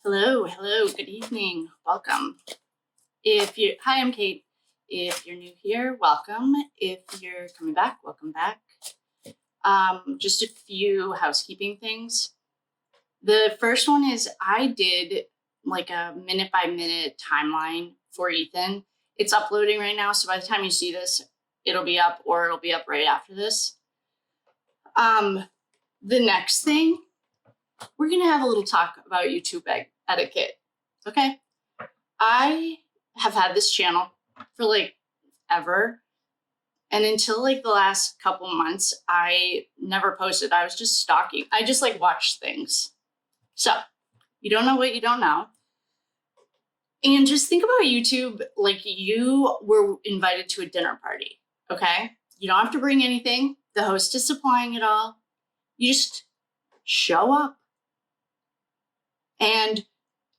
Hello, good evening, welcome. Hi, I'm Kate. If you're new here, welcome. If you're coming back, welcome back. Just a few housekeeping things. The first one is I did like a minute by minute timeline for Ethan. It's uploading right now, so by the time you see this, it'll be up or it'll be up right after this. The next thing, we're gonna have a little talk about YouTube etiquette, okay? I have had this channel for like ever, and until like the last couple months, I never posted. I was just stalking. I just like watched things. So you don't know what you don't know. And just think about YouTube like you were invited to a dinner party, okay? You don't have to bring anything. The host is supplying it all. You just show up. And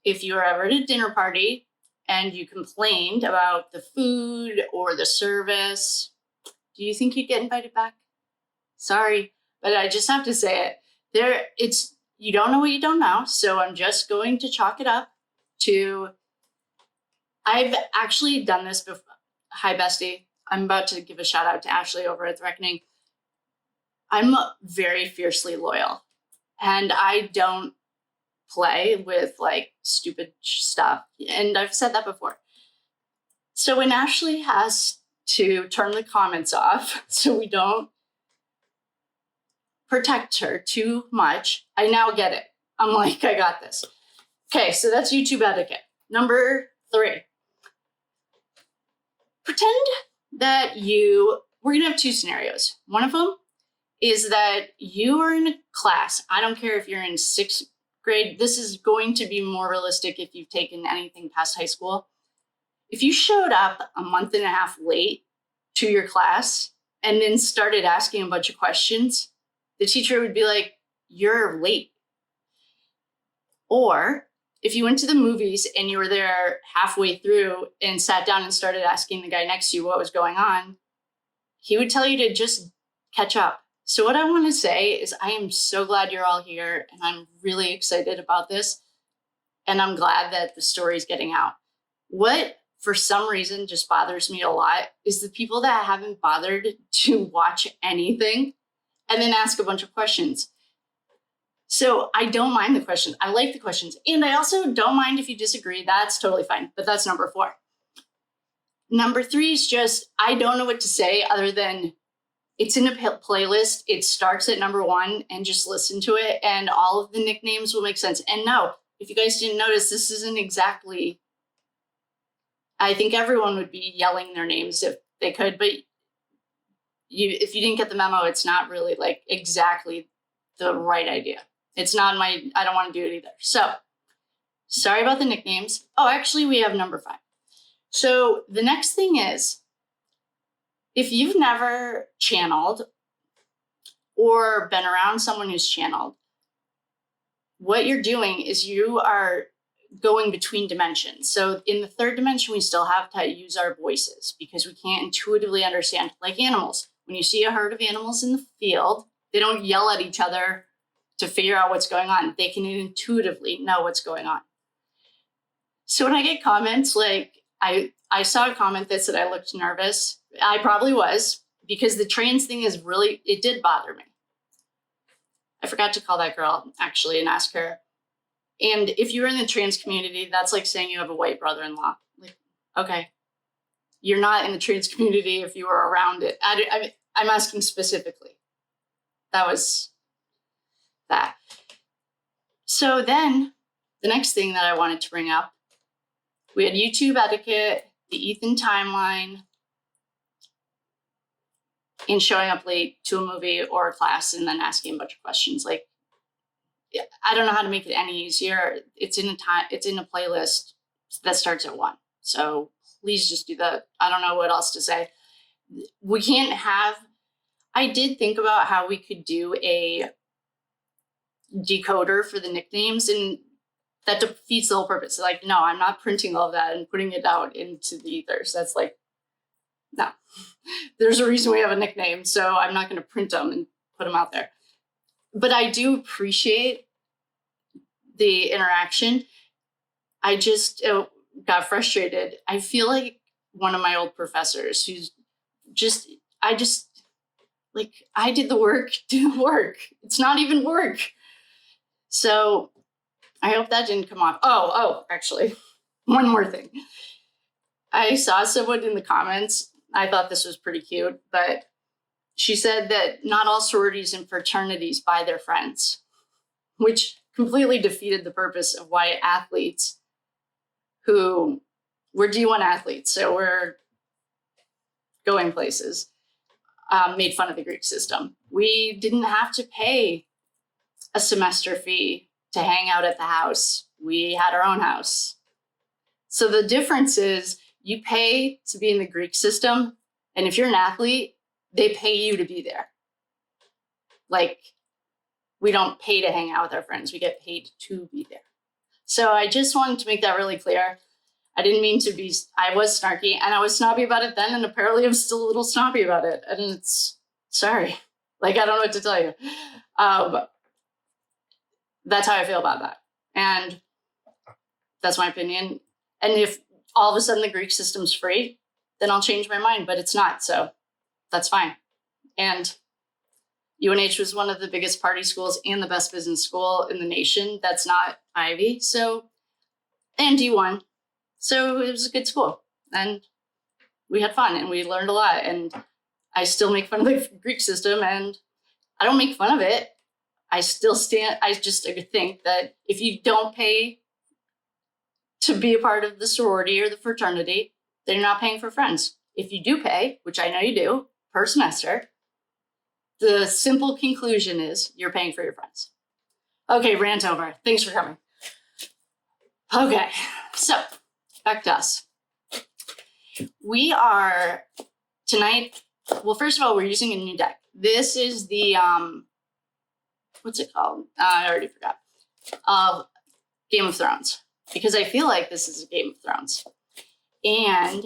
if you were ever at a dinner party and you complained about the food or the service, do you think you'd get invited back? Sorry, but I just have to say it. You don't know what you don't know, so I'm just going to chalk it up to, I've actually done this before. Hi, bestie. I'm about to give a shout out to Ashley over at The Reckoning. I'm very fiercely loyal, and I don't play with like stupid stuff. And I've said that before. So when Ashley has to turn the comments off so we don't protect her too much, I now get it. I'm like, I got this. Okay, so that's YouTube etiquette. Number 3. Pretend that we're gonna have 2 scenarios. One of them is that you are in a class. I don't care if you're in 6th grade. This is going to be more realistic if you've taken anything past high school. If you showed up a month and a half late to your class and then started asking a bunch of questions, the teacher would be like, you're late. Or if you went to the movies and you were there halfway through and sat down and started asking the guy next to you what was going on, he would tell you to just catch up. So what I want to say is I am so glad you're all here, and I'm really excited about this, and I'm glad that the story's getting out. What, for some reason, just bothers me a lot is the people that haven't bothered to watch anything and then ask a bunch of questions. So I don't mind the questions. I like the questions. And I also don't mind if you disagree. That's totally fine. But that's number 4. Number 3 is just, I don't know what to say other than it's in a playlist. It starts at number 1 and just listen to it. And all of the nicknames will make sense. And no, if you guys didn't notice, this isn't exactly, I think everyone would be yelling their names if they could, but if you didn't get the memo, it's not really like exactly the right idea. It's not I don't want to do it either. So sorry about the nicknames. Oh, actually we have number 5. So the next thing is, if you've never channeled or been around someone who's channeled, what you're doing is you are going between dimensions. So in the 3rd dimension, we still have to use our voices because we can't intuitively understand, like animals. When you see a herd of animals in the field, they don't yell at each other to figure out what's going on. They can intuitively know what's going on. So when I get comments like, I saw a comment that said I looked nervous. I probably was, because the trans thing it did bother me. I forgot to call that girl actually and ask her. And if you're in the trans community, that's like saying you have a white brother-in-law. Like, okay, you're not in the trans community if you were around it. I'm asking specifically. That was that. So then the next thing that I wanted to bring up, we had YouTube etiquette, the Ethan timeline, and showing up late to a movie or a class and then asking a bunch of questions. Like, I don't know how to make it any easier. It's in a playlist that starts at 1. So please just do that. I don't know what else to say. We can't have, I did think about how we could do a decoder for the nicknames, and that defeats the whole purpose. Like, no, I'm not printing all of that and putting it out into the ethers. That's like, no. There's a reason we have a nickname, so I'm not going to print them and put them out there. But I do appreciate the interaction. I just got frustrated. I feel like one of my old professors who's just, I did the work, do the work. It's not even work. So I hope that didn't come off. Actually, one more thing. I saw someone in the comments. I thought this was pretty cute, but she said that not all sororities and fraternities buy their friends, which completely defeated the purpose of why athletes who we're D1 athletes, so we're going places, made fun of the Greek system. We didn't have to pay a semester fee to hang out at the house. We had our own house. So the difference is you pay to be in the Greek system, and if you're an athlete, they pay you to be there. Like, we don't pay to hang out with our friends. We get paid to be there. So I just wanted to make that really clear. I didn't mean to be, I was snarky, and I was snobby about it then, and apparently I'm still a little snobby about it. And it's, sorry. Like, I don't know what to tell you. That's how I feel about that. And that's my opinion. And if all of a sudden the Greek system's free, then I'll change my mind, but it's not. So that's fine. And UNH was one of the biggest party schools and the best business school in the nation. That's not Ivy. So, and D1. So it was a good school. And we had fun and we learned a lot. And I still make fun of the Greek system, and I don't make fun of it. I just think that if you don't pay to be a part of the sorority or the fraternity, then you're not paying for friends. If you do pay, which I know you do, per semester, the simple conclusion is you're paying for your friends. Okay, rant over. Thanks for coming. Okay, so back to us. We are tonight, well, first of all, we're using a new deck. This is the, what's it called? I already forgot. Game of Thrones. Because I feel like this is a Game of Thrones. And,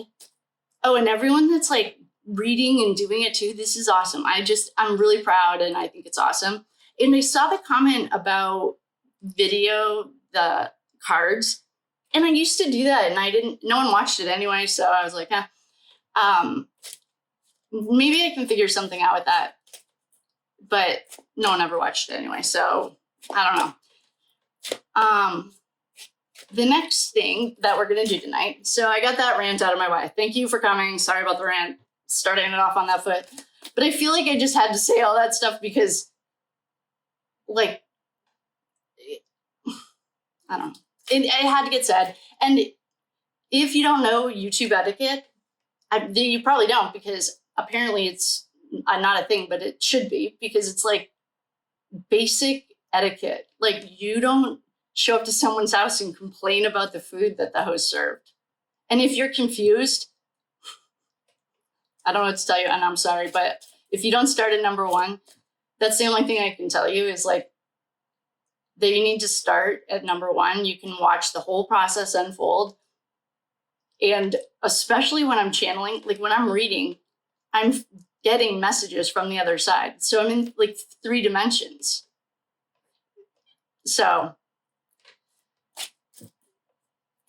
and everyone that's like reading and doing it too, this is awesome. I'm really proud and I think it's awesome. And I saw the comment about video, the cards, and I used to do that and no one watched it anyway. So I was like, maybe I can figure something out with that. But no one ever watched it anyway. So I don't know. The next thing that we're going to do tonight. So I got that rant out of my way. Thank you for coming. Sorry about the rant, starting it off on that foot. But I feel like I just had to say all that stuff because, like, I don't know. It had to get said. And if you don't know YouTube etiquette, you probably don't, because apparently it's not a thing, but it should be, because it's like basic etiquette. Like, you don't show up to someone's house and complain about the food that the host served. And if you're confused, I don't know what to tell you, and I'm sorry, but if you don't start at number one, that's the only thing I can tell you is like that you need to start at number one. You can watch the whole process unfold. And especially when I'm channeling, like when I'm reading, I'm getting messages from the other side. So I'm in like 3 dimensions. So,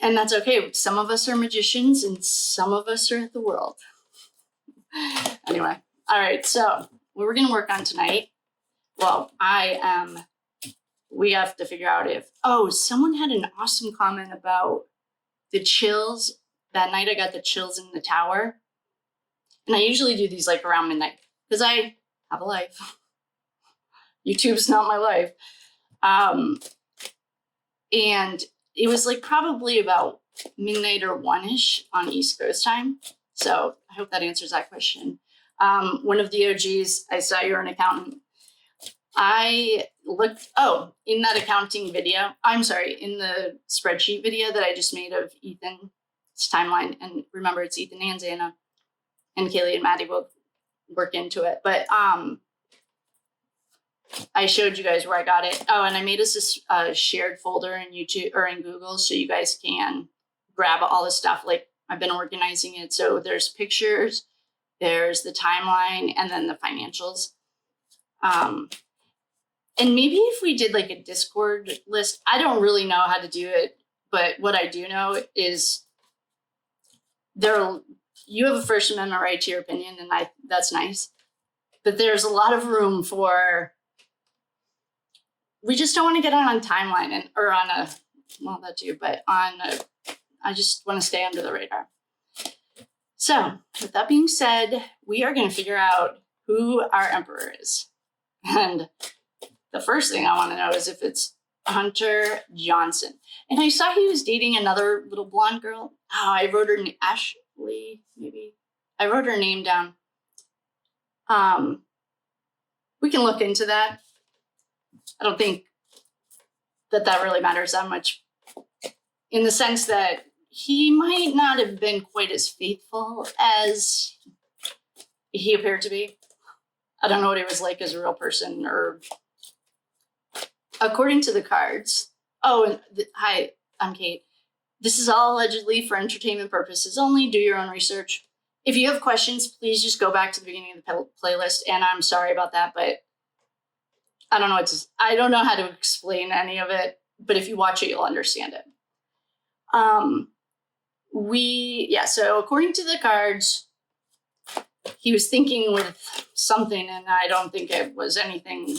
and that's okay. Some of us are magicians and some of us are the world. Anyway, all right. So what we're going to work on tonight, well, we have to figure out if, someone had an awesome comment about the chills. That night I got the chills in the tower. And I usually do these like around midnight because I have a life. YouTube's not my life. And it was like probably about midnight or 1-ish on East Coast time. So I hope that answers that question. One of the OGs, I saw you're an accountant. I looked, in that accounting video, in the spreadsheet video that I just made of Ethan's timeline. And remember, it's Ethan and Zana, and Kaylee and Maddie will work into it. But I showed you guys where I got it. Oh, and I made us a shared folder in YouTube or in Google so you guys can grab all the stuff. Like, I've been organizing it. So there's pictures, there's the timeline, and then the financials. And maybe if we did like a Discord list, I don't really know how to do it but what I do know is you have a First Amendment right to your opinion, and that's nice. But there's a lot of room for, we just don't want to get on a timeline or on a, well, that too, but I just want to stay under the radar. So with that being said, we are going to figure out who our emperor is. And the first thing I want to know is if it's Hunter Johnson. And I saw he was dating another little blonde girl. Oh, I wrote her name, Ashley, maybe. I wrote her name down. We can look into that. I don't think that really matters that much, in the sense that he might not have been quite as faithful as he appeared to be. I don't know what he was like as a real person, or according to the cards. Oh, and hi, I'm Kate. This is all allegedly for entertainment purposes only. Do your own research. If you have questions, please just go back to the beginning of the playlist. And I'm sorry about that, but I don't know how to explain any of it. But if you watch it, you'll understand it. So according to the cards, he was thinking with something, and I don't think it was anything.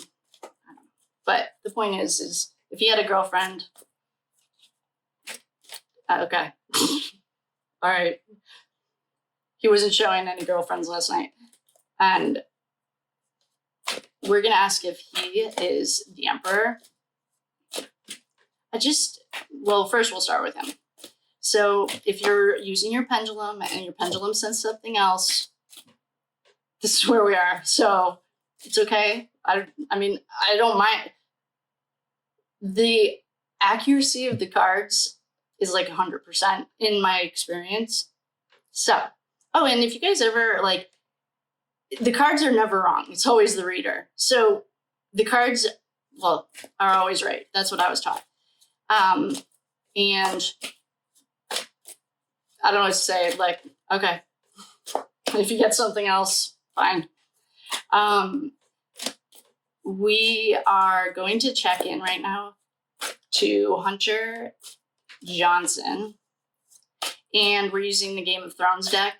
But the point is if he had a girlfriend, okay, all right. He wasn't showing any girlfriends last night, and we're gonna ask if he is the emperor. First we'll start with him. So if you're using your pendulum and your pendulum says something else, this is where we are. So it's okay. I mean, I don't mind. The accuracy of the cards is like 100% in my experience. So, and if you guys ever, the cards are never wrong. It's always the reader. So the cards, are always right. That's what I was taught. And I don't know what to say. Okay, if you get something else, fine. We are going to check in right now to Hunter Johnson, and we're using the Game of Thrones deck.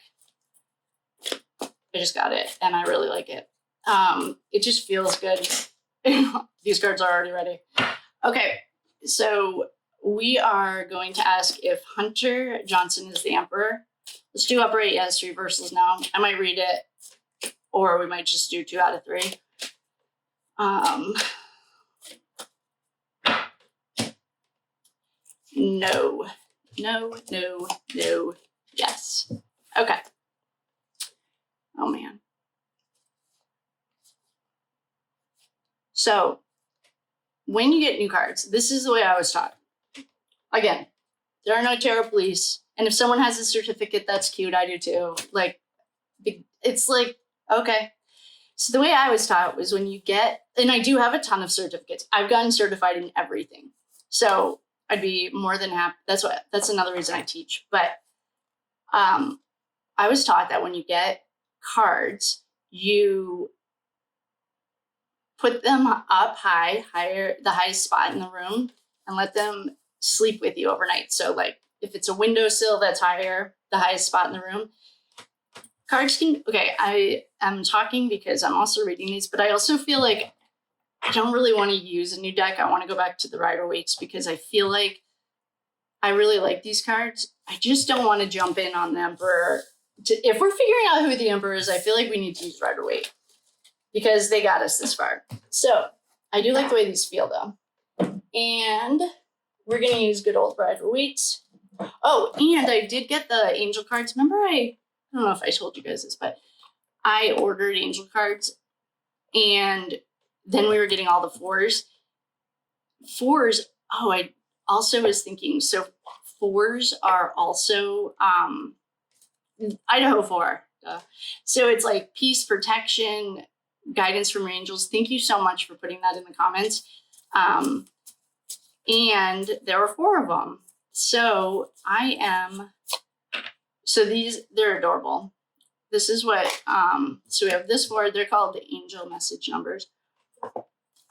I just got it, and I really like it. It just feels good. These cards are already ready. Okay, so we are going to ask if Hunter Johnson is the emperor. Let's do upright yes, reversals now. I might read it, or we might just do 2 out of 3. No, yes. Okay. Oh, man. So when you get new cards, this is the way I was taught. Again, there are no tarot police. And if someone has a certificate, that's cute. I do too. It's okay. So the way I was taught was when you get, and I do have a ton of certificates. I've gotten certified in everything. So I'd be more than happy. That's another reason I teach. But I was taught that when you get cards, you put them up higher, the highest spot in the room, and let them sleep with you overnight. So if it's a windowsill, that's higher, the highest spot in the room. Cards can, I am talking because I'm also reading these, but I also feel like I don't really want to use a new deck. I want to go back to the Rider-Waite's because I feel like I really like these cards. I just don't want to jump in on the Emperor. If we're figuring out who the Emperor is, I feel like we need to use Rider-Waite because they got us this far. So I do like the way these feel though. And we're going to use good old Rider-Waite. Oh, and I did get the angel cards. Remember I don't know if I told you guys this, but I ordered angel cards and then we were getting all the fours. I also was thinking, so fours are also Idaho 4. So it's like peace, protection, guidance from angels. Thank you so much for putting that in the comments. And there were 4 of them. So they're adorable. This is what, so we have this 4, they're called the angel message numbers.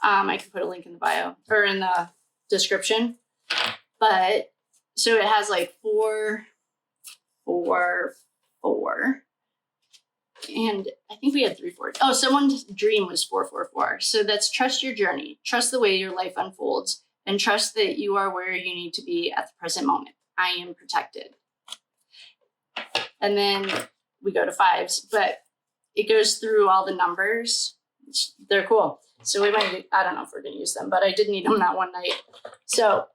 I can put a link in the bio or in the description. But So it has like 4, 4, 4. And I think we had 3, 4. Oh, someone's dream was 4, 4, 4. So that's trust your journey, trust the way your life unfolds, and trust that you are where you need to be at the present moment. I am protected. And then we go to 5s, but it goes through all the numbers. They're cool. So we might, I don't know if we're going to use them, but I did need them that one night. So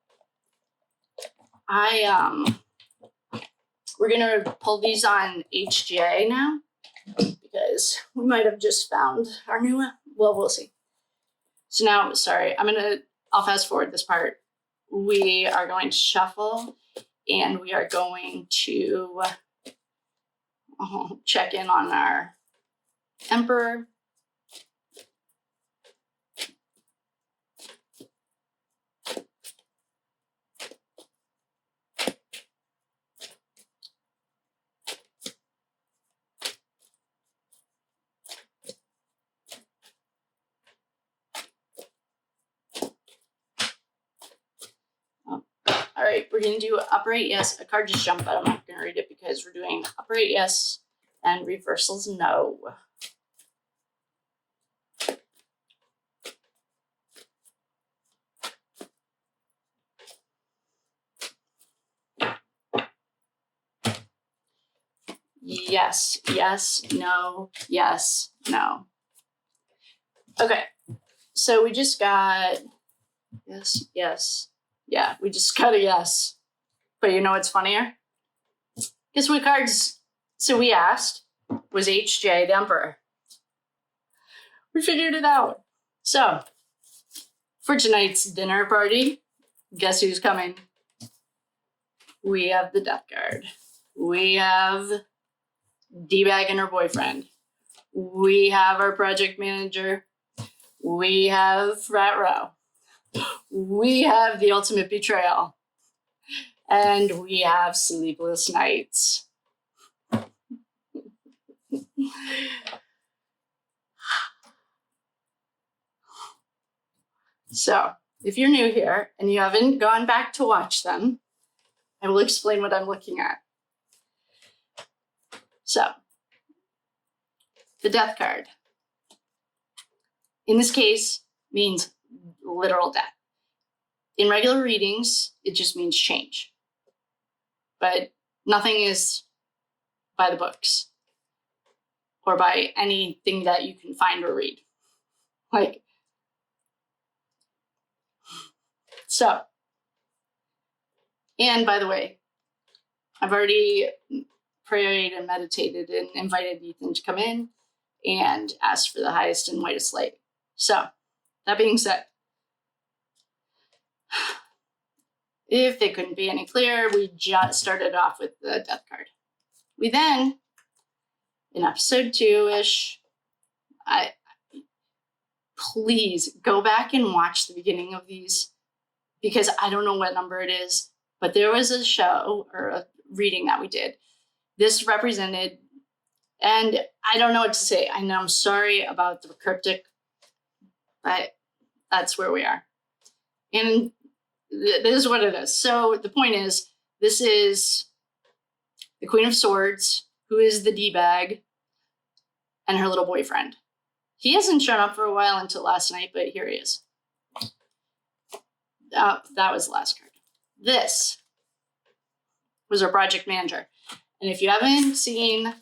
we're going to pull these on HGA now because we might have just found our new one. Well, we'll see. So now, sorry, I'll fast forward this part. We are going to shuffle and we are going to check in on our Emperor. All right, we're going to do upright yes. A card just jumped, but I'm not going to read it because we're doing upright yes and reversals no. Yes, yes, no, yes, no. Okay, so we just got yes, yes. Yeah, we just got a yes. But you know what's funnier? Guess what cards? So we asked, was HJ the Emperor? We figured it out. So, for tonight's dinner party, guess who's coming? We have the Death card. We have D-Bag and her boyfriend. We have our project manager. We have Frat Row. We have the ultimate betrayal. And we have sleepless nights. So, if you're new here and you haven't gone back to watch them, I will explain what I'm looking at. So, the Death card, in this case, means literal death. In regular readings, it just means change. But nothing is by the books or by anything that you can find or read. So, and by the way, I've already prayed and meditated and invited Ethan to come in and asked for the highest and whitest light. So, that being said, if it couldn't be any clearer, we just started off with the Death card. We then, in episode 2-ish, please go back and watch the beginning of these because I don't know what number it is, but there was a show or a reading that we did. This represented, and I don't know what to say. I know I'm sorry about the cryptic, but that's where we are. And this is what it is. So the point is, this is the Queen of Swords, who is the D-Bag, and her little boyfriend. He hasn't shown up for a while until last night, but here he is. That was the last card. This was our project manager. And if you haven't seen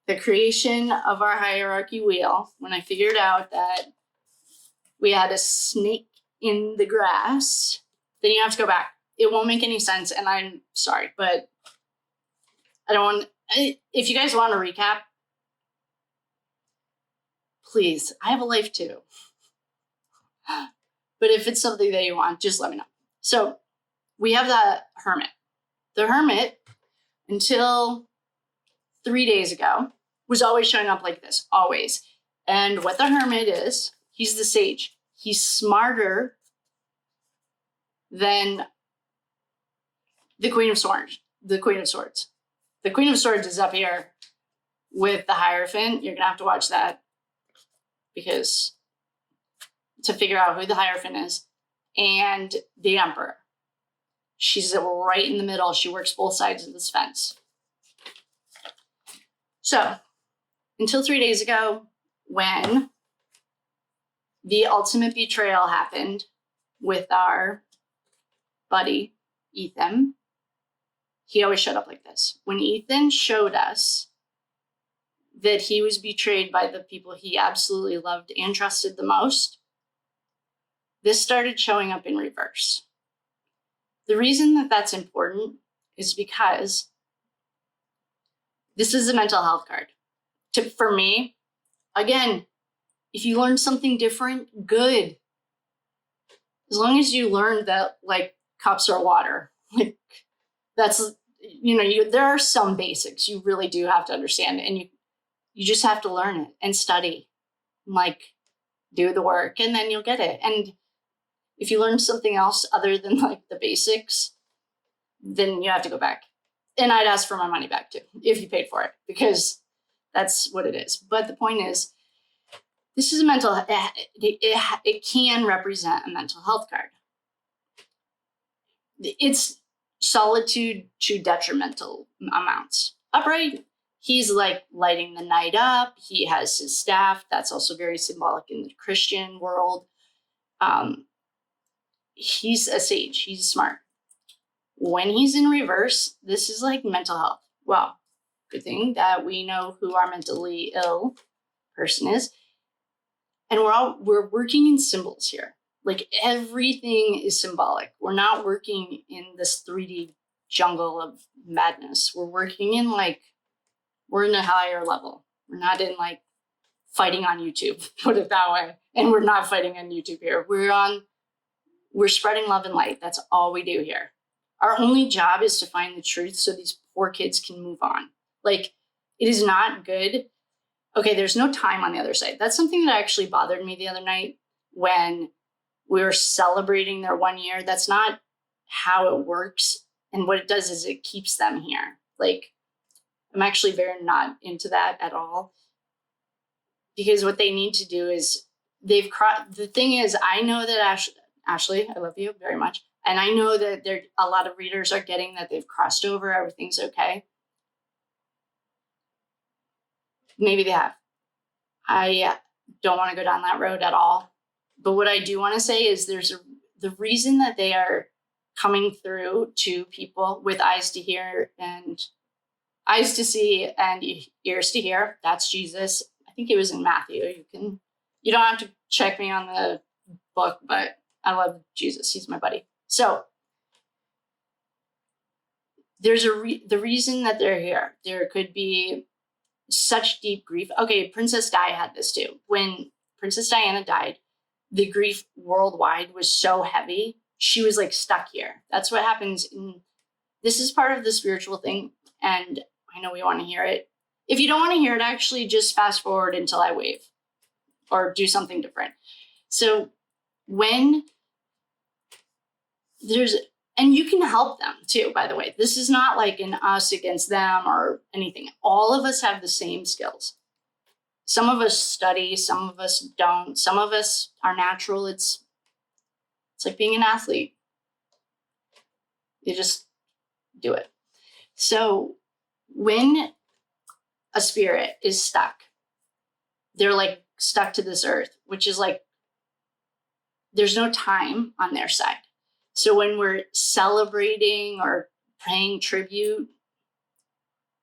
the creation of our hierarchy wheel, when I figured out that we had a snake in the grass, then you have to go back. It won't make any sense, and I'm sorry, but I don't want, if you guys want to recap, please, I have a life too. But if it's something that you want, just let me know. So we have the Hermit. The Hermit, until 3 days ago, was always showing up like this, always. And what the Hermit is, he's the sage. He's smarter than the Queen of Swords. The Queen of Swords. The Queen of Swords is up here with the Hierophant. You're going to have to watch that because to figure out who the Hierophant is, and the Emperor. She's right in the middle. She works both sides of this fence. So until 3 days ago, when the ultimate betrayal happened with our buddy, Ethan, he always showed up like this. When Ethan showed us that he was betrayed by the people he absolutely loved and trusted the most, this started showing up in reverse. The reason that that's important is because this is a mental health card. For me, again, if you learn something different, good. As long as you learn that, like, cups are water. Like, that's, there are some basics you really do have to understand, and you just have to learn it and study, like, do the work, and then you'll get it. And if you learn something else other than, like, the basics, then you have to go back. And I'd ask for my money back too, if you paid for it, because that's what it is. But the point is, this is a it can represent a mental health card. It's solitude to detrimental amounts. Upright, he's like lighting the night up. He has his staff. That's also very symbolic in the Christian world. He's a sage. He's smart. When he's in reverse, this is like mental health. Well, good thing that we know who our mentally ill person is. And we're working in symbols here. Like, everything is symbolic. We're not working in this 3D jungle of madness. We're working in, like, we're in a higher level. We're not in, like, fighting on YouTube, put it that way. And we're not fighting on YouTube here. We're spreading love and light. That's all we do here. Our only job is to find the truth so these poor kids can move on. Like, it is not good. Okay, there's no time on the other side. That's something that actually bothered me the other night when we were celebrating their 1 year. That's not how it works. And what it does is it keeps them here. Like, I'm actually very not into that at all. Because what they need to do is the thing is, I know that Ashley, I love you very much. And I know that a lot of readers are getting that they've crossed over. Everything's okay. Maybe they have. I don't want to go down that road at all. But what I do want to say is the reason that they are coming through to people with eyes to hear and eyes to see and ears to hear. That's Jesus. I think it was in Matthew. You don't have to check me on the book, but I love Jesus. He's my buddy. So there's the reason that they're here. There could be such deep grief. Okay, Princess Di had this too. When Princess Diana died, the grief worldwide was so heavy. She was like stuck here. That's what happens. This is part of the spiritual thing. And I know we want to hear it. If you don't want to hear it, actually just fast forward until I wave or do something different. So when and you can help them too, by the way. This is not like an us against them or anything. All of us have the same skills. Some of us study, some of us don't. Some of us are natural. It's like being an athlete. You just do it. So when a spirit is stuck, they're like stuck to this earth, which is like, there's no time on their side. So when we're celebrating or paying tribute,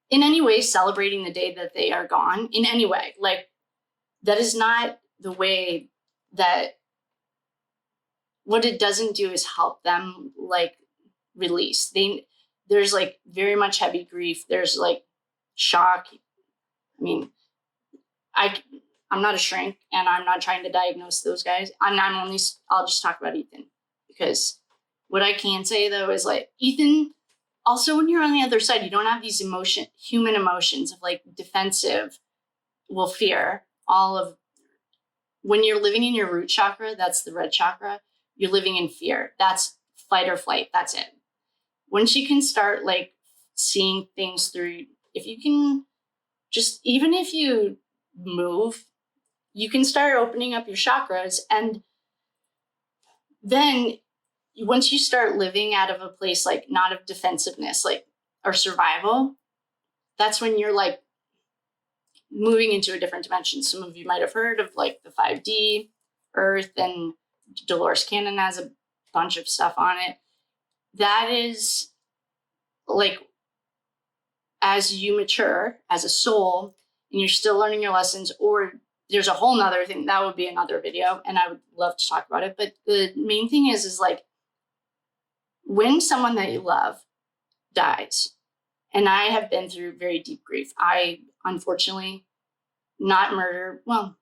in any way celebrating the day that they are gone, in any way, like, that is not the way that, what it doesn't do is help them, like, release. There's like very much heavy grief. There's like shock. I mean, I'm not a shrink and I'm not trying to diagnose those guys. I'll just talk about Ethan, because what I can say though is, like, Ethan, also when you're on the other side, you don't have these human emotions of like defensive, fear, when you're living in your root chakra, that's the red chakra, you're living in fear. That's fight or flight. That's it. Once you can start like seeing things through, if you can even if you move, you can start opening up your chakras, and then once you start living out of a place like not of defensiveness, like or survival, that's when you're like moving into a different dimension. Some of you might have heard of like the 5D Earth, and Dolores Cannon has a bunch of stuff on it. That is like, as you mature as a soul and you're still learning your lessons, or there's a whole nother thing, that would be another video and I would love to talk about it. But the main thing is like when someone that you love dies, and I have been through very deep grief. I unfortunately, not murder, well,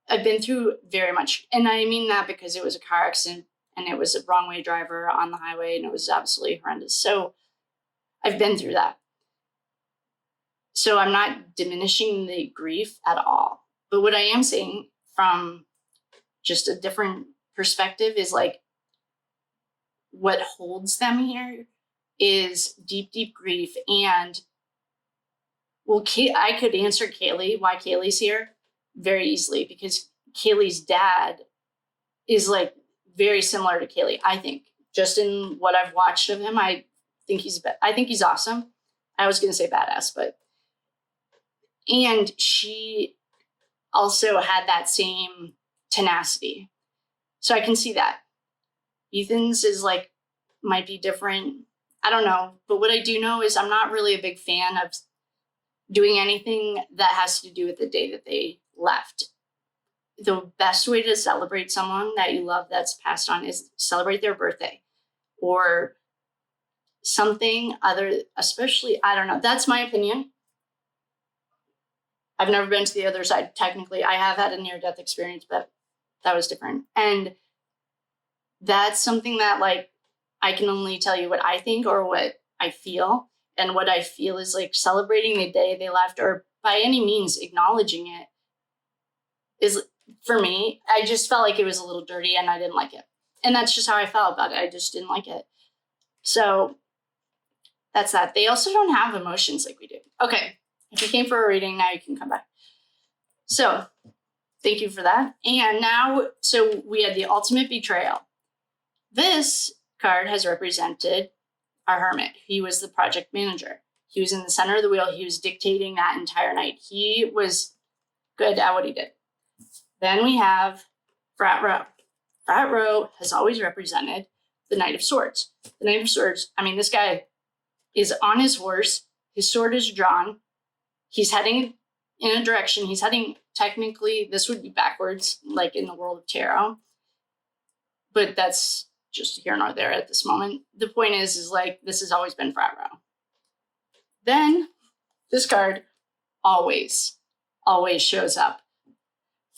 I've been through very much. And I mean that because it was a car accident and it was a wrong way driver on the highway and it was absolutely horrendous. So I've been through that. So I'm not diminishing the grief at all. But what I am saying from just a different perspective is like what holds them here is deep, deep grief. And well, I could answer Kaylee, why Kaylee's here very easily, because Kaylee's dad is like very similar to Kaylee. I think just in what I've watched of him, I think he's awesome. I was going to say badass, but, and she also had that same tenacity. So I can see that. Ethan's is like, might be different. I don't know. But what I do know is I'm not really a big fan of doing anything that has to do with the day that they left. The best way to celebrate someone that you love that's passed on is celebrate their birthday or something other, especially, I don't know. That's my opinion. I've never been to the other side. Technically, I have had a near-death experience, but that was different. And that's something that like, I can only tell you what I think or what I feel. And what I feel is like celebrating the day they left, or by any means acknowledging it, is, for me, I just felt like it was a little dirty and I didn't like it. And that's just how I felt about it. I just didn't like it. So that's that. They also don't have emotions like we do. Okay, if you came for a reading, now you can come back. So thank you for that. And now, so we had the ultimate betrayal. This card has represented our hermit. He was the project manager. He was in the center of the wheel. He was dictating that entire night. He was good at what he did. Then we have Frat Row. Frat Row has always represented the Knight of Swords. The Knight of Swords, I mean, this guy is on his horse. His sword is drawn. He's heading in a direction. He's heading, technically, this would be backwards, like in the world of tarot. But that's just here nor there at this moment. The point is like, this has always been Frat Row. Then this card always shows up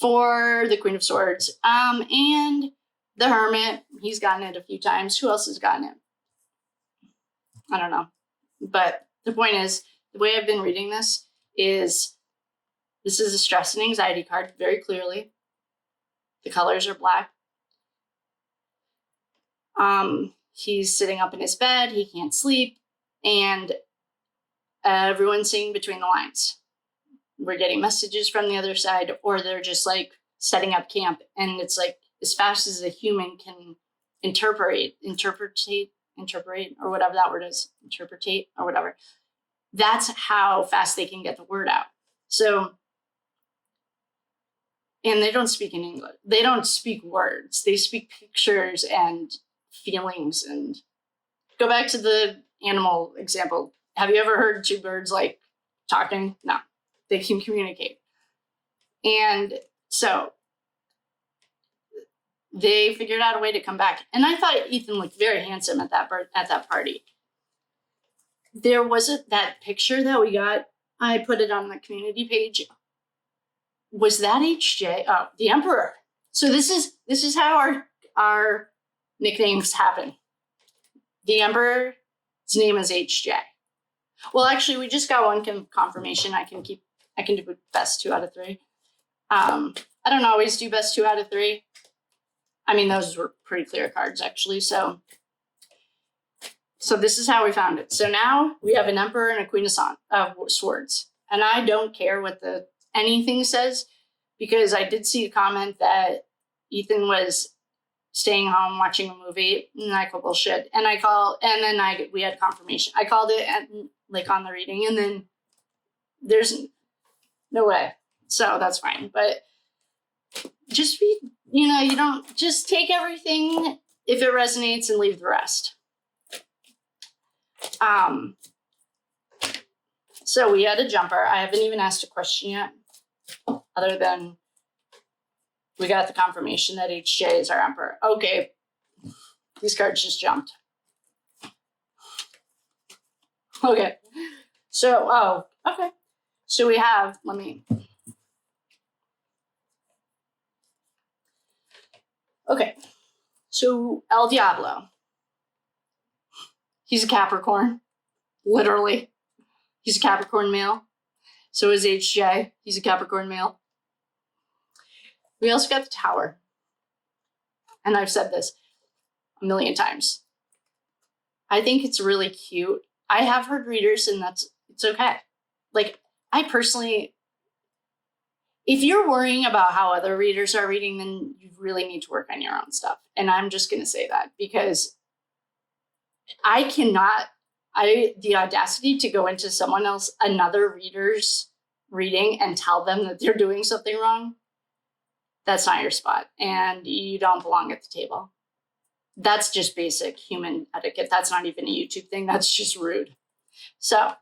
for the Queen of Swords. And the Hermit, he's gotten it a few times. Who else has gotten it? I don't know. But the point is, the way I've been reading this is a stress and anxiety card, very clearly. The colors are black. He's sitting up in his bed. He can't sleep. And everyone's seeing between the lines. We're getting messages from the other side, or they're just like setting up camp. And it's like as fast as a human can interpret, or whatever that word is, interpretate or whatever. That's how fast they can get the word out. So, and they don't speak in English. They don't speak words. They speak pictures and feelings. And go back to the animal example. Have you ever heard two birds like talking? No, they can communicate. And so they figured out a way to come back. And I thought Ethan looked very handsome at that party. There wasn't that picture that we got. I put it on the community page. Was that HJ? Oh, the Emperor. So this is how our nicknames happen. The Emperor's name is HJ. Well, actually, we just got one confirmation. I can do best 2 out of 3. I don't always do best 2 out of 3. I mean, those were pretty clear cards, actually. So this is how we found it. So now we have an Emperor and a Queen of Swords. And I don't care what anything says, because I did see a comment that Ethan was staying home, watching a movie, and I call bullshit. And we had confirmation. I called it on the reading, and then there's no way. So that's fine. But just be, you don't just take everything if it resonates and leave the rest. So we had a jumper. I haven't even asked a question yet, other than we got the confirmation that HJ is our emperor. Okay, these cards just jumped. Okay, so, okay. So we have, okay, so El Diablo. He's a Capricorn, literally. He's a Capricorn male. So is HJ. He's a Capricorn male. We also got the Tower. And I've said this a million times. I think it's really cute. I have heard readers, and it's okay. Like, I personally, if you're worrying about how other readers are reading, then you really need to work on your own stuff. And I'm just going to say that because the audacity to go into another reader's reading and tell them that they're doing something wrong, that's not your spot. And you don't belong at the table. That's just basic human etiquette. That's not even a YouTube thing. That's just rude. So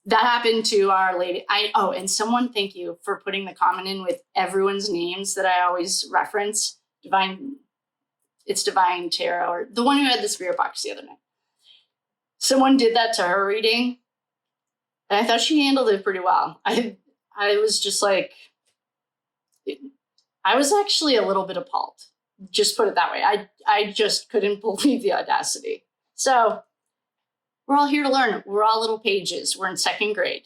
that happened to our lady. And someone, thank you for putting the comment in with everyone's names that I always reference. It's Divine Tarot, or the one who had the spirit box the other night. Someone did that to her reading, and I thought she handled it pretty well. I was just like, I was actually a little bit appalled. Just put it that way. I just couldn't believe the audacity. So we're all here to learn. We're all little pages. We're in second grade,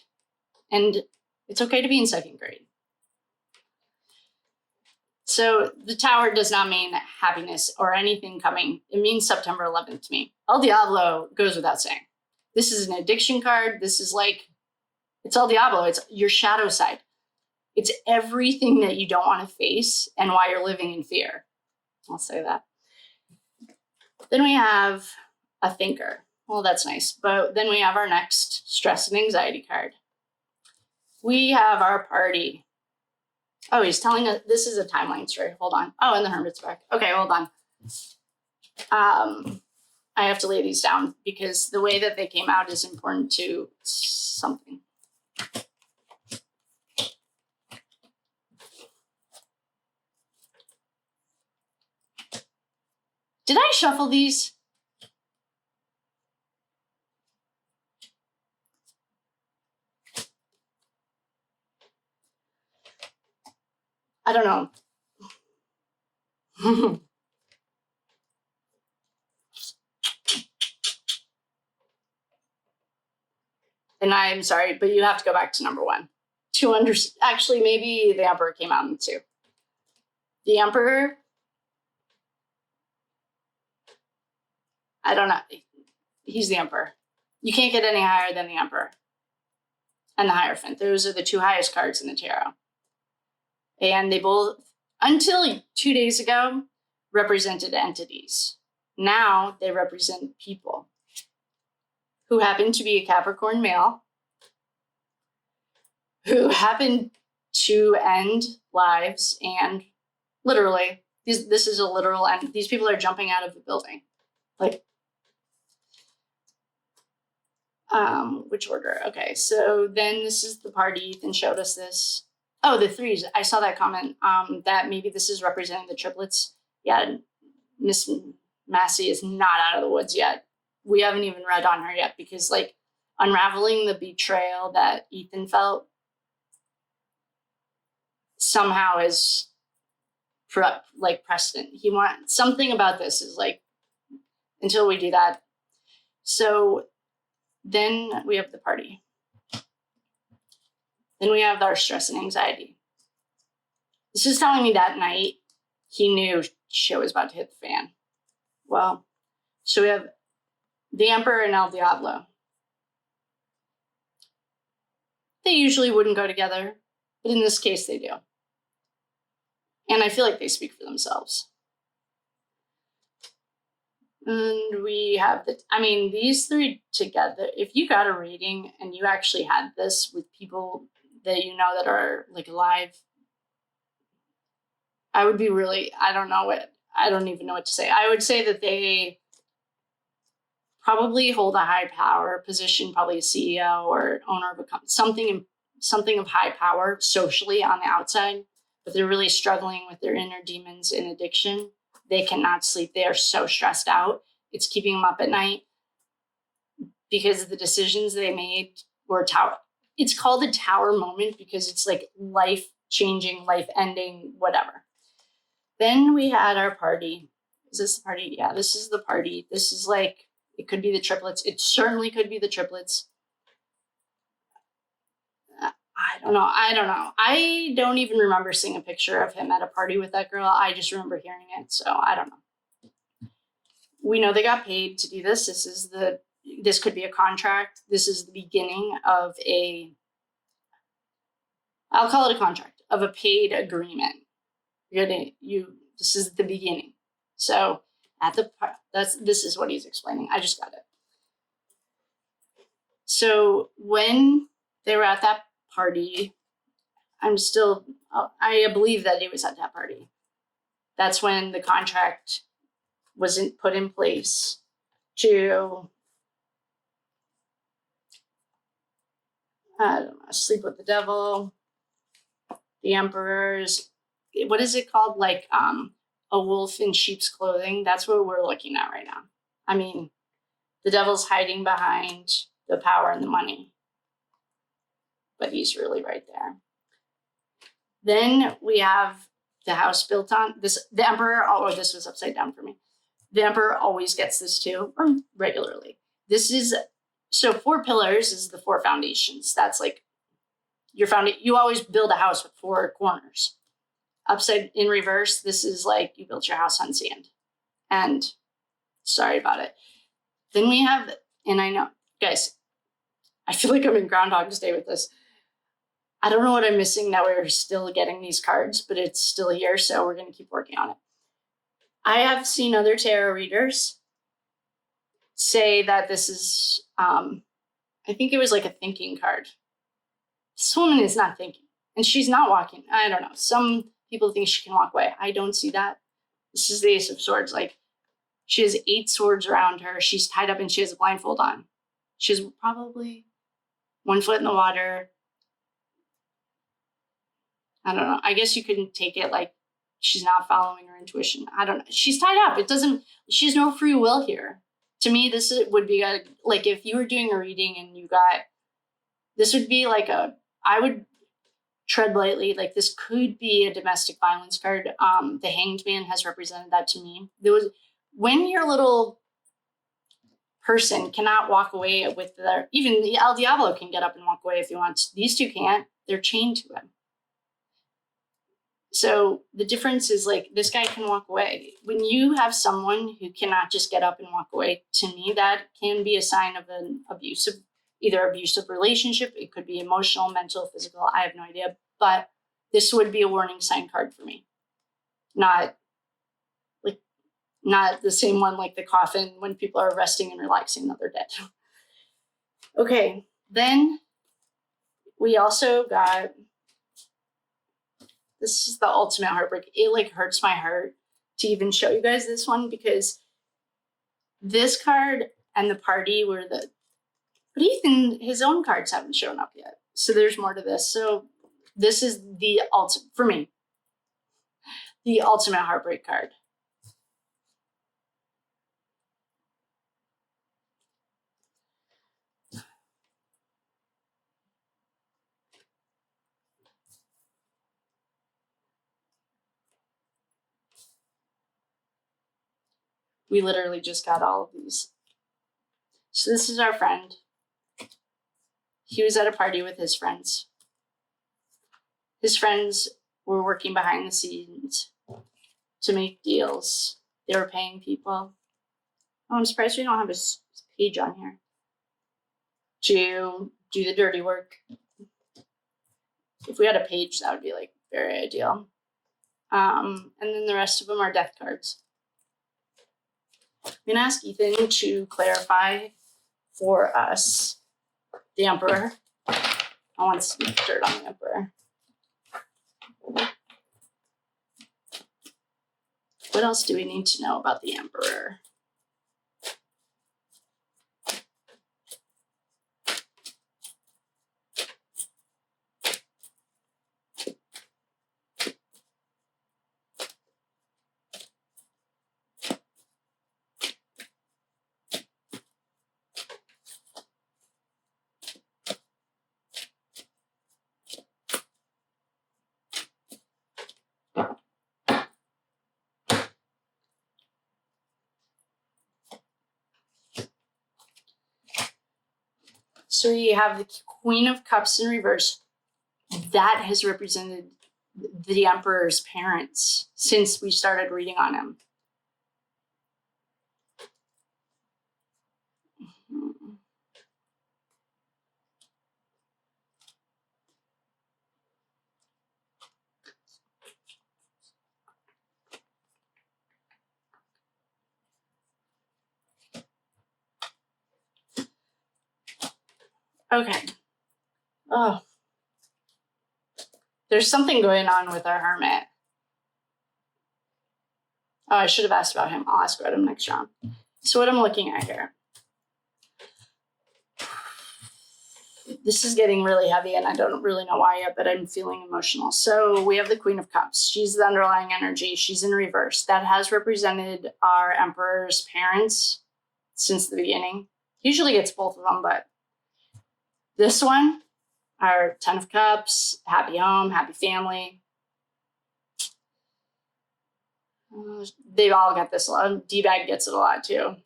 and it's okay to be in second grade. So the Tower does not mean happiness or anything coming. It means September 11th to me. El Diablo goes without saying. This is an addiction card. This is it's El Diablo. It's your shadow side. It's everything that you don't want to face and why you're living in fear. I'll say that. Then we have a thinker. Well, that's nice. But then we have our next stress and anxiety card. We have our party. Oh, he's telling us this is a timeline story. Hold on. Oh, and the Hermit's back. Okay, hold on. I have to lay these down because the way that they came out is important to something. Did I shuffle these? I don't know. And I'm sorry, but you have to go back to number one. Actually, maybe the Emperor came out in two. The Emperor, I don't know. He's the Emperor. You can't get any higher than the Emperor and the Hierophant. Those are the two highest cards in the tarot. And they both, until 2 days ago, represented entities. Now they represent people who happen to be a Capricorn male, who happen to end lives, and literally, this is a literal end. These people are jumping out of the building. Which order? Okay, so then this is the party. Ethan showed us this. Oh, the threes. I saw that comment that maybe this is representing the triplets. Yeah, Miss Massey is not out of the woods yet. We haven't even read on her yet because unraveling the betrayal that Ethan felt somehow is precedent. He wants something about this is until we do that. So then we have the party. Then we have our stress and anxiety. This is telling me that night he knew shit was about to hit the fan. Well, so we have the Emperor and El Diablo. They usually wouldn't go together, but in this case they do. And I feel like they speak for themselves. And we have these three together. If you got a reading and you actually had this with people that you know that are like alive, I would be really, I don't even know what to say. I would say that they probably hold a high power position, probably a CEO or owner of a company, something of high power socially on the outside, but they're really struggling with their inner demons and addiction. They cannot sleep. They are so stressed out. It's keeping them up at night because the decisions they made were tower. It's called a tower moment because it's like life changing, life ending, whatever. Then we had our party. Is this the party? Yeah, this is the party. This is like, it could be the triplets. It certainly could be the triplets. I don't know. I don't even remember seeing a picture of him at a party with that girl. I just remember hearing it. So I don't know. We know they got paid to do this. This could be a contract. This is the beginning of I'll call it a contract of a paid agreement. This is the beginning. So this is what he's explaining. I just got it. So when they were at that party, I believe that he was at that party. That's when the contract was put in place to, I don't know, sleep with the devil, the emperors. What is it called? Like a wolf in sheep's clothing. That's what we're looking at right now. I mean, the devil's hiding behind the power and the money, but he's really right there. Then we have the house built on this. The emperor, this was upside down for me. The emperor always gets this too, or regularly. So 4 pillars is the 4 foundations. That's like your foundation. You always build a house with 4 corners. Upside in reverse, this is like you built your house on sand. And sorry about it. Then we have, and I know, guys, I feel like I'm in Groundhog's Day with this. I don't know what I'm missing that we're still getting these cards, but it's still here, so we're going to keep working on it. I have seen other tarot readers say that this is, I think it was like a thinking card. This woman is not thinking, and she's not walking. I don't know. Some people think she can walk away. I don't see that. This is the Ace of Swords. Like, she has 8 swords around her. She's tied up and she has a blindfold on. She's probably 1 foot in the water. I don't know. I guess you couldn't take it like she's not following her intuition. I don't know. She's tied up. She has no free will here. To me, would be like if you were doing a reading and this would be like I would tread lightly. Like, this could be a domestic violence card. The Hanged Man has represented that to me. When your little person cannot walk away with even the El Diablo can get up and walk away if he wants. These 2 can't. They're chained to him. So the difference is, like, this guy can walk away. When you have someone who cannot just get up and walk away, to me, that can be a sign of an abusive relationship. It could be emotional, mental, physical. I have no idea. But this would be a warning sign card for me. Not the same one like the coffin when people are resting and relaxing that they're dead. Okay, then we also got, this is the ultimate heartbreak. It like hurts my heart to even show you guys this one because this card and the party but Ethan, his own cards haven't shown up yet. So there's more to this. So this is the ultimate, for me, the ultimate heartbreak card. We literally just got all of these. So this is our friend. He was at a party with his friends. His friends were working behind the scenes to make deals. They were paying people. Oh, I'm surprised we don't have his page on here. To do the dirty work. If we had a page, that would be like very ideal. And then the rest of them are death cards. going to ask Ethan to clarify for us the Emperor. I want some dirt on the Emperor. What else do we need to know about the Emperor? So you have the Queen of Cups in reverse. That has represented the Emperor's parents since we started reading on him. Okay. Oh. There's something going on with our hermit. Oh, I should have asked about him. I'll ask about him next round. So what I'm looking at here. This is getting really heavy, and I don't really know why yet, but I'm feeling emotional. So we have the Queen of Cups. She's the underlying energy. She's in reverse. That has represented our Emperor's parents since the beginning. Usually gets both of them, but this one, our Ten of Cups, happy home, happy family. They've all got this a lot. D-Bag gets it a lot too.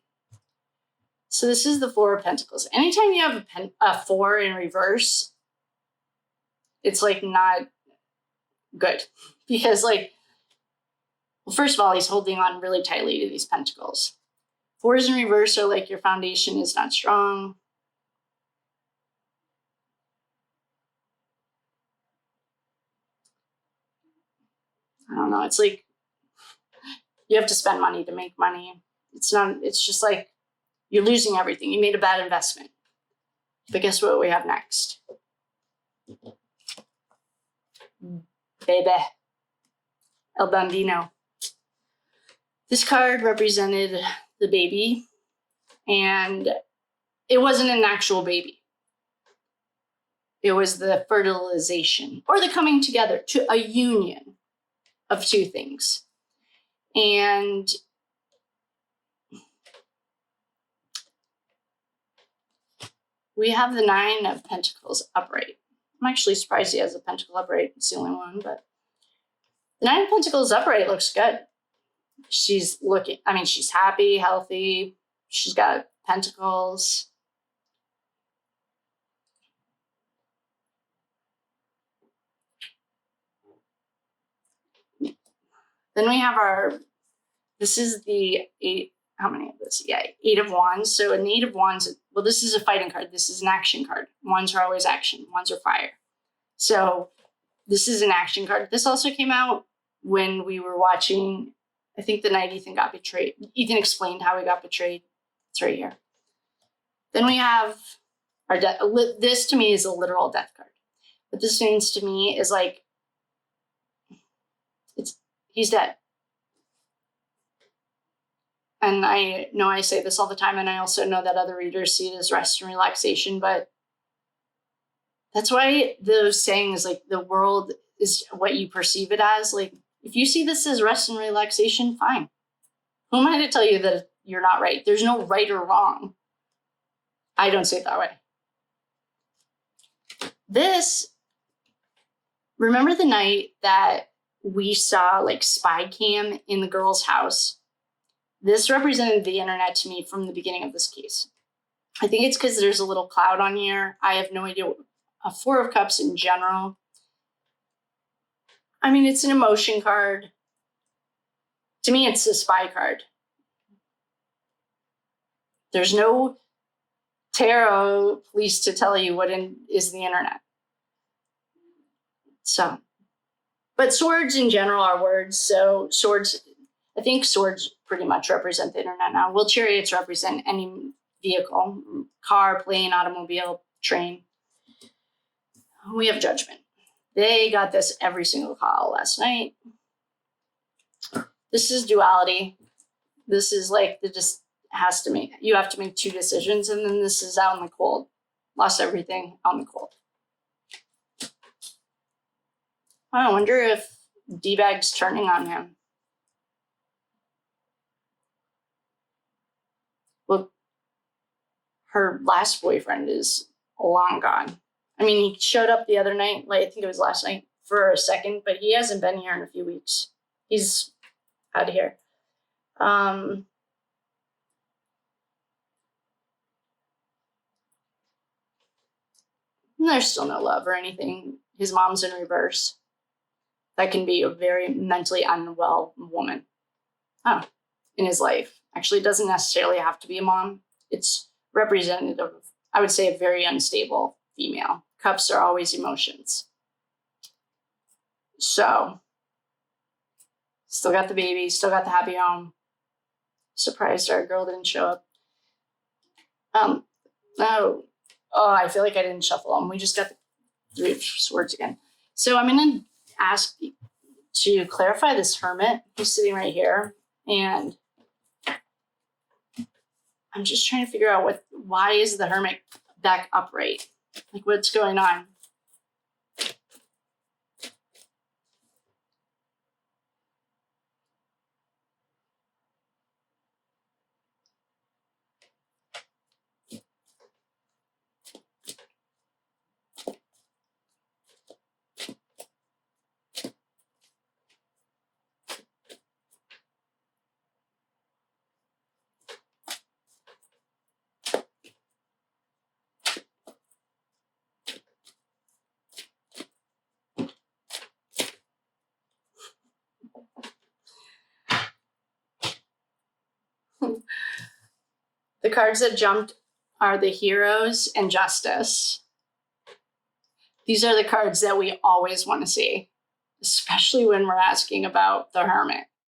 So this is the Four of Pentacles. Anytime you have a four in reverse, it's like not good. Because like, well, first of all, he's holding on really tightly to these pentacles. Fours in reverse are like your foundation is not strong. I don't know. It's like you have to spend money to make money. It's just like you're losing everything. You made a bad investment. But guess what we have next? Baby. El Bambino. This card represented the baby, and it wasn't an actual baby. It was the fertilization or the coming together to a union of two things. And we have the Nine of Pentacles upright. I'm actually surprised he has a pentacle upright. It's the only one, but the Nine of Pentacles upright looks good. She's she's happy, healthy. She's got pentacles. Then we have this is the eight, how many of this? Yeah, Eight of Wands. So an Eight of Wands, well, this is a fighting card. This is an action card. Wands are always action. Wands are fire. So this is an action card. This also came out when we were watching, I think the night Ethan got betrayed. Ethan explained how he got betrayed. It's right here. Then we have our death. This to me is a literal death card. What this means to me is like, he's dead. And I know I say this all the time, and I also know that other readers see it as rest and relaxation, but that's why those sayings like the world is what you perceive it as. Like, if you see this as rest and relaxation, fine. Who am I to tell you that you're not right? There's no right or wrong. I don't say it that way. Remember the night that we saw like spy cam in the girl's house? This represented the internet to me from the beginning of this case. I think it's because there's a little cloud on here. I have no idea. A Four of Cups in general. I mean, it's an emotion card. To me, it's a spy card. There's no tarot police to tell you what is the internet. So, but swords in general are words. So swords, I think swords pretty much represent the internet now. Well, chariots represent any vehicle, car, plane, automobile, train. We have judgment. They got this every single call last night. This is duality. This is like you have to make two decisions, and then this is out in the cold. Lost everything out in the cold. I wonder if D-Bag's turning on him. Well, her last boyfriend is long gone. I mean, he showed up the other night, like I think it was last night, for a second, but he hasn't been here in a few weeks. He's out of here. There's still no love or anything. His mom's in reverse. That can be a very mentally unwell woman in his life. Actually, it doesn't necessarily have to be a mom. It's representative of, I would say, a very unstable female. Cups are always emotions. So, still got the baby, still got the happy home. Surprised our girl didn't show up. I feel like I didn't shuffle them. We just got the Three of Swords again. So I'm going to ask to clarify this hermit who's sitting right here. And I'm just trying to figure out why is the hermit back upright? Like, what's going on? The cards that jumped are the Heroes and Justice. These are the cards that we always want to see, especially when we're asking about the Hermit.